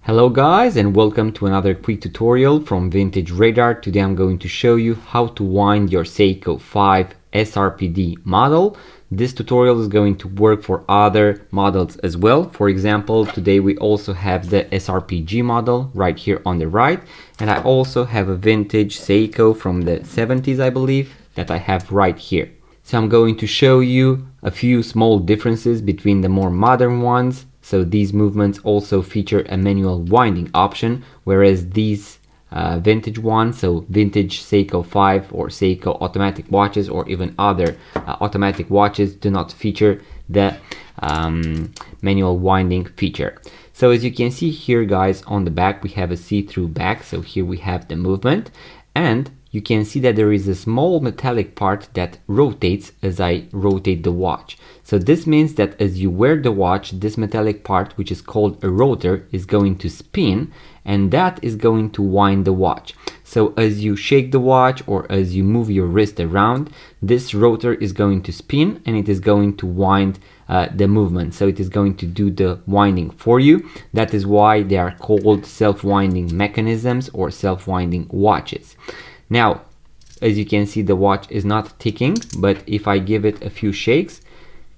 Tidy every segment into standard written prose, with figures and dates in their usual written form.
Hello guys, and welcome to another quick tutorial from Vintage Radar. Today I'm going to show you how to wind your Seiko 5 SRPD model. This tutorial is going to work for other models as well. For example, today we also have the SRPG model right here on the right, and I also have a vintage Seiko from the 70s, I believe, that I have right here. So I'm going to show you a few small differences between the more modern ones. So these movements also feature a manual winding option, whereas these vintage ones, so vintage Seiko 5 or Seiko automatic watches or even other automatic watches, do not feature the manual winding feature. So as you can see here guys, on the back we have a see-through back. So here we have the movement, and you can see that there is a small metallic part that rotates as I rotate the watch. So this means that as you wear the watch, this metallic part, which is called a rotor, is going to spin, and that is going to wind the watch. So as you shake the watch or as you move your wrist around, this rotor is going to spin and it is going to wind the movement. So it is going to do the winding for you. That is why they are called self-winding mechanisms or self-winding watches. Now, as you can see, the watch is not ticking, but if I give it a few shakes,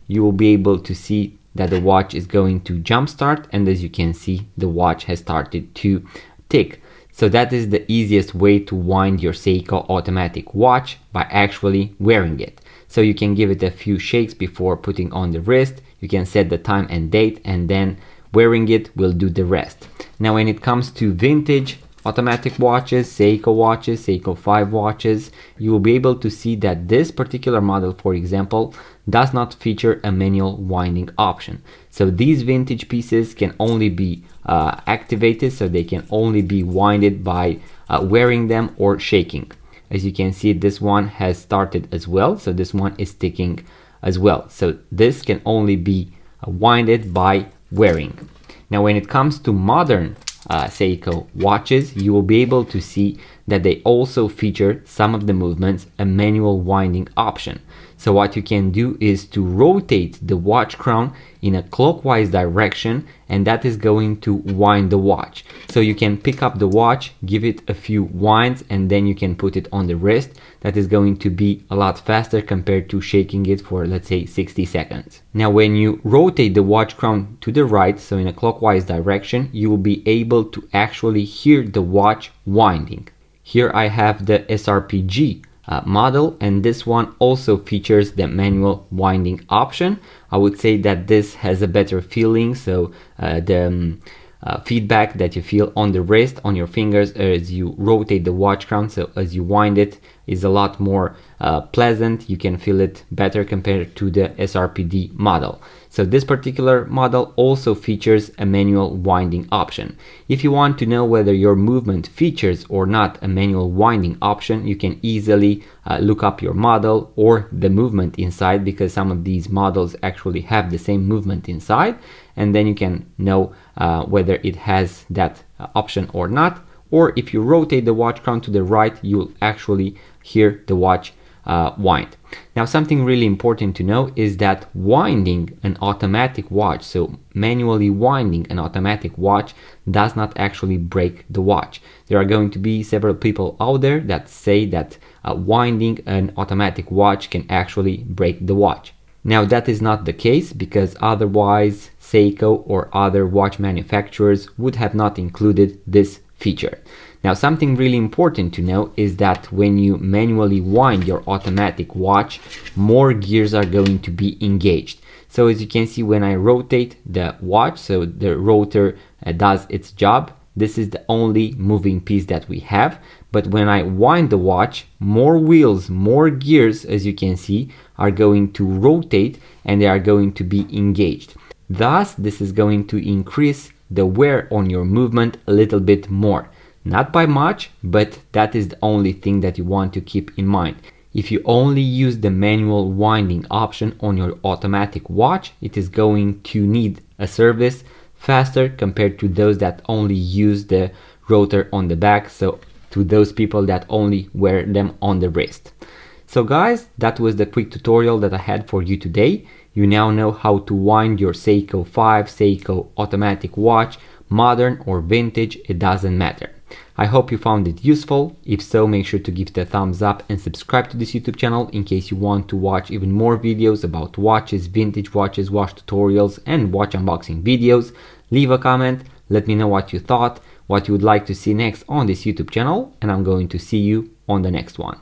you will be able to see that the watch is going to jump start, and as you can see, the watch has started to tick. So that is the easiest way to wind your Seiko automatic watch, by actually wearing it. So you can give it a few shakes before putting on the wrist, you can set the time and date, and then wearing it will do the rest. Now when it comes to vintage automatic watches, Seiko 5 watches, you will be able to see that this particular model, for example, does not feature a manual winding option. So these vintage pieces can only be activated, so they can only be winded by wearing them or shaking. As you can see, this one has started as well, so this one is ticking as well. So this can only be winded by wearing. Now when it comes to modern Seiko watches, you will be able to see that they also feature some of the movements a manual winding option. So what you can do is to rotate the watch crown in a clockwise direction, and that is going to wind the watch. So you can pick up the watch, give it a few winds, and then you can put it on the wrist. That is going to be a lot faster compared to shaking it for, let's say, 60 seconds. Now when you rotate the watch crown to the right, so in a clockwise direction, you will be able to actually hear the watch winding. Here I have the SRPG model, and this one also features the manual winding option. I would say that this has a better feeling, so the feedback that you feel on the wrist, on your fingers as you rotate the watch crown, so as you wind it, is a lot more pleasant. You can feel it better compared to the SRPD model. So this particular model also features a manual winding option. If you want to know whether your movement features or not a manual winding option, you can easily look up your model or the movement inside, because some of these models actually have the same movement inside, and then you can know whether it has that option or not. Or if you rotate the watch crown to the right, you'll actually hear the watch wind. Now something really important to know is that winding an automatic watch, so manually winding an automatic watch, does not actually break the watch. There are going to be several people out there that say that winding an automatic watch can actually break the watch. Now that is not the case, because otherwise Seiko or other watch manufacturers would have not included this feature. Now something really important to know is that when you manually wind your automatic watch, more gears are going to be engaged. So as you can see, when I rotate the watch, so the rotor does its job. This is the only moving piece that we have. But when I wind the watch, more wheels, more gears, as you can see, are going to rotate, and they are going to be engaged. Thus, this is going to increase the wear on your movement a little bit more. Not by much, but that is the only thing that you want to keep in mind. If you only use the manual winding option on your automatic watch, it is going to need a service faster compared to those that only use the rotor on the back, so to those people that only wear them on the wrist. So guys, that was the quick tutorial that I had for you today. You now know how to wind your Seiko 5 Seiko automatic watch modern or vintage, it doesn't matter. I hope you found it useful. If so, make sure to give it a thumbs up and subscribe to this YouTube channel in case you want to watch even more videos about watches, vintage watches, watch tutorials and watch unboxing videos. Leave a comment, let me know what you thought, what you would like to see next on this YouTube channel, and I'm going to see you on the next one.